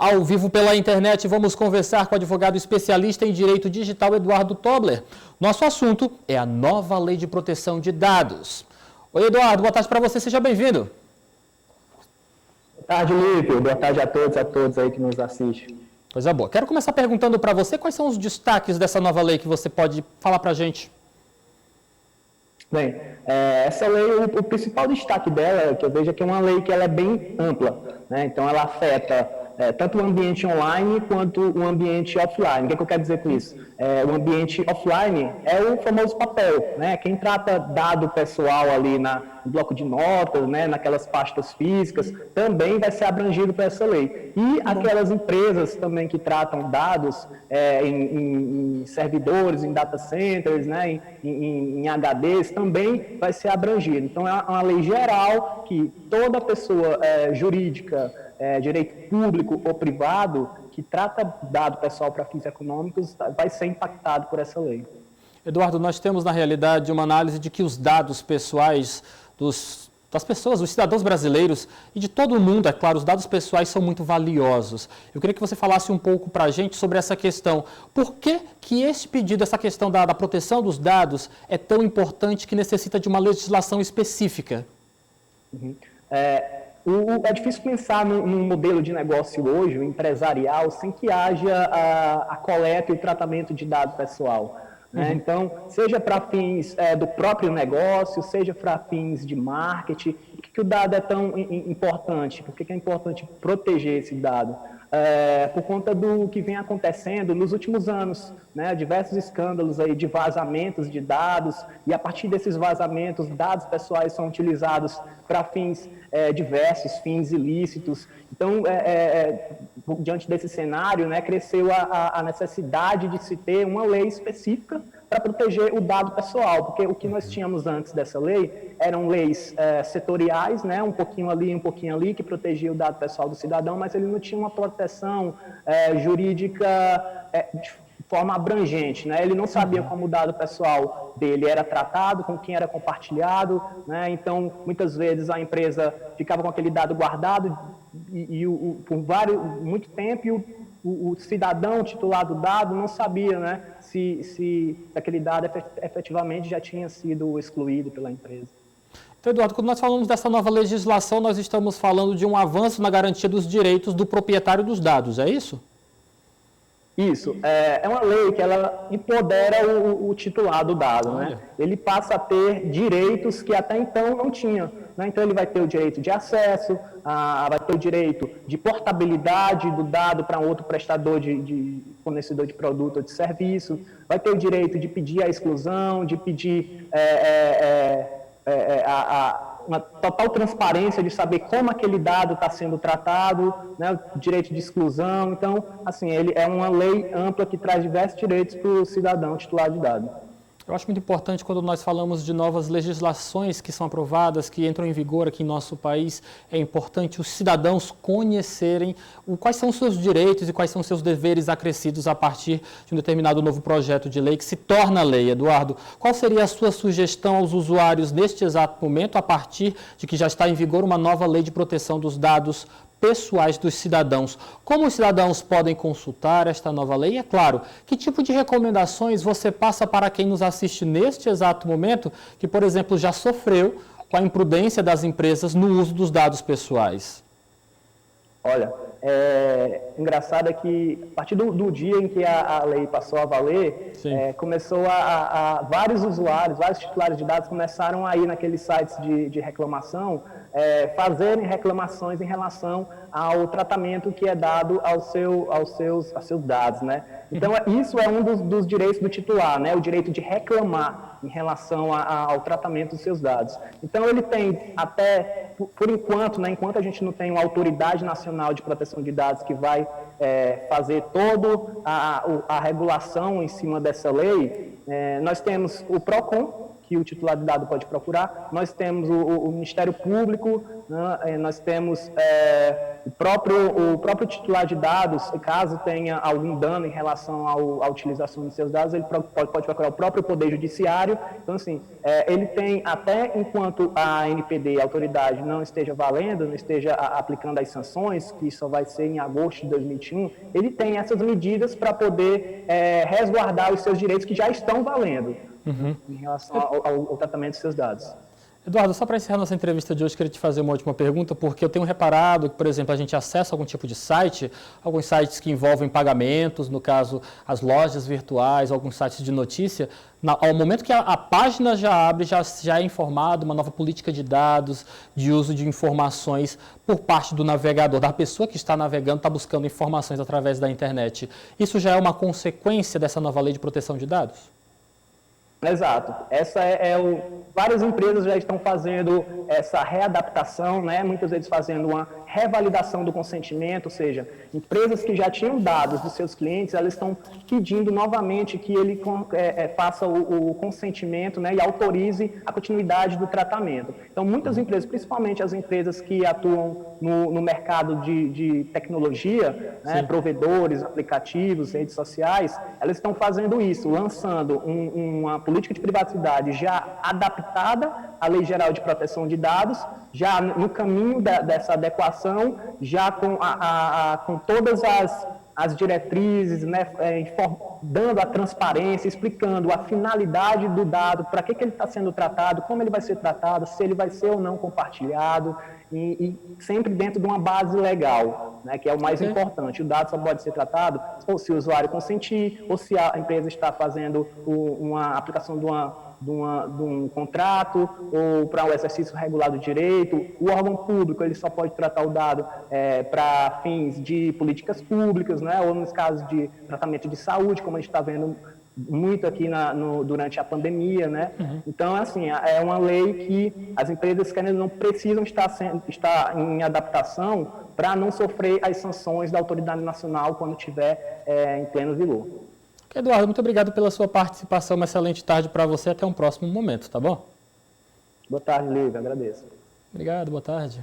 Ao vivo pela internet, vamos conversar com o advogado especialista em direito digital Eduardo Tobler. Nosso assunto é a nova lei de proteção de dados. Oi, Eduardo, boa tarde para você, seja bem-vindo. Boa tarde, Lípio. Boa tarde a todos aí que nos assistem. Coisa boa. Quero começar perguntando para você quais são os destaques dessa nova lei que você pode falar para a gente. Bem, essa lei, o principal destaque dela, que eu vejo, é que é uma lei que ela é bem ampla, né? Então, ela afeta tanto o ambiente online quanto o ambiente offline. O que eu quero dizer com isso? O ambiente offline é o famoso papel, né? Quem trata dado pessoal ali no bloco de notas, né? Naquelas pastas físicas, também vai ser abrangido por essa lei. E aquelas empresas também que tratam dados em servidores, em data centers, né? Em HDs, também vai ser abrangido. Então, é uma lei geral que toda pessoa jurídica, direito público ou privado, que trata dado pessoal para fins econômicos, vai ser impactado por essa lei. Eduardo, nós temos na realidade uma análise de que os dados pessoais das pessoas, dos cidadãos brasileiros e de todo o mundo, é claro, os dados pessoais são muito valiosos. Eu queria que você falasse um pouco para a gente sobre essa questão. Por que esse pedido, essa questão da proteção dos dados é tão importante que necessita de uma legislação específica? É difícil pensar num modelo de negócio hoje, empresarial, sem que haja a coleta e o tratamento de dado pessoal. Né? Então, seja para fins do próprio negócio, seja para fins de marketing, por que o dado é tão importante? Por que é importante proteger esse dado? Por conta do que vem acontecendo nos últimos anos, né? Diversos escândalos aí de vazamentos de dados, e a partir desses vazamentos, dados pessoais são utilizados para fins diversos, fins ilícitos. Então, diante desse cenário, né, cresceu a necessidade de se ter uma lei específica para proteger o dado pessoal, porque o que nós tínhamos antes dessa lei eram leis setoriais, né, um pouquinho ali, que protegia o dado pessoal do cidadão, mas ele não tinha uma proteção jurídica de forma abrangente, né? Ele não sabia como o dado pessoal dele era tratado, com quem era compartilhado, né? Então, muitas vezes a empresa ficava com aquele dado guardado por muito tempo, e o cidadão titular do dado não sabia, né, se aquele dado efetivamente já tinha sido excluído pela empresa. Então, Eduardo, quando nós falamos dessa nova legislação, nós estamos falando de um avanço na garantia dos direitos do proprietário dos dados, é isso? Isso, é uma lei que ela empodera o titular do dado, né? Ele passa a ter direitos que até então não tinha, né? Então ele vai ter o direito de acesso, vai ter o direito de portabilidade do dado para um outro prestador de fornecedor de produto ou de serviço, vai ter o direito de pedir a exclusão, de pedir uma total transparência de saber como aquele dado está sendo tratado, né, o direito de exclusão. Então, assim, ele é uma lei ampla que traz diversos direitos para o cidadão titular de dado. Eu acho muito importante quando nós falamos de novas legislações que são aprovadas, que entram em vigor aqui em nosso país, é importante os cidadãos conhecerem quais são os seus direitos e quais são os seus deveres acrescidos a partir de um determinado novo projeto de lei que se torna lei. Eduardo, qual seria a sua sugestão aos usuários neste exato momento, a partir de que já está em vigor uma nova lei de proteção dos dados pessoais dos cidadãos? Como os cidadãos podem consultar esta nova lei? E, é claro, que tipo de recomendações você passa para quem nos assiste neste exato momento, que, por exemplo, já sofreu com a imprudência das empresas no uso dos dados pessoais? Olha, engraçado é que a partir do dia em que a lei passou a valer, começou vários usuários, vários titulares de dados começaram a ir naqueles sites de reclamação, fazerem reclamações em relação ao tratamento que é dado aos seus dados, né? Então, isso é um dos direitos do titular, né? O direito de reclamar em relação ao tratamento dos seus dados. Então, ele tem até, por enquanto, né, enquanto a gente não tem uma autoridade nacional de proteção de dados que vai fazer toda a regulação em cima dessa lei, nós temos o PROCON, que o titular de dado pode procurar. Nós temos o Ministério Público, né? Nós temos o próprio titular de dados, caso tenha algum dano em relação à utilização dos seus dados, ele pode procurar o próprio Poder Judiciário. Então, assim, ele tem, até enquanto a NPD, a autoridade, não esteja valendo, não esteja aplicando as sanções, que só vai ser em agosto de 2021, ele tem essas medidas para poder resguardar os seus direitos que já estão valendo em relação ao tratamento dos seus dados. Eduardo, só para encerrar nossa entrevista de hoje, queria te fazer uma última pergunta, porque eu tenho reparado que, por exemplo, a gente acessa algum tipo de site, alguns sites que envolvem pagamentos, no caso, as lojas virtuais, alguns sites de notícia, ao momento que a página já abre, já é informado uma nova política de dados, de uso de informações por parte do navegador, da pessoa que está navegando, está buscando informações através da internet. Isso já é uma consequência dessa nova lei de proteção de dados? Exato. Várias empresas já estão fazendo essa readaptação, né? Muitas vezes fazendo uma revalidação do consentimento, ou seja, empresas que já tinham dados dos seus clientes, elas estão pedindo novamente que ele faça o consentimento, né? E autorize a continuidade do tratamento. Então, muitas empresas, principalmente as empresas que atuam no mercado de tecnologia, né? Provedores, aplicativos, redes sociais, elas estão fazendo isso, lançando uma política de privacidade já adaptada à Lei Geral de Proteção de Dados, já no caminho dessa adequação, já com todas as diretrizes, né, dando a transparência, explicando a finalidade do dado, para que ele está sendo tratado, como ele vai ser tratado, se ele vai ser ou não compartilhado, e sempre dentro de uma base legal, né, que é o mais importante. O dado só pode ser tratado ou se o usuário consentir, ou se a empresa está fazendo uma aplicação de um contrato, ou para o exercício regular do direito. O órgão público ele só pode tratar o dado para fins de políticas públicas, né, ou nos casos de tratamento de saúde, como a gente está vendo muito aqui durante a pandemia, né? Então, assim, é uma lei que as empresas não precisam estar em adaptação para não sofrer as sanções da autoridade nacional quando estiver em pleno vigor. Eduardo, muito obrigado pela sua participação. Uma excelente tarde para você. Até um próximo momento, tá bom? Boa tarde, Lívia. Agradeço. Obrigado, boa tarde.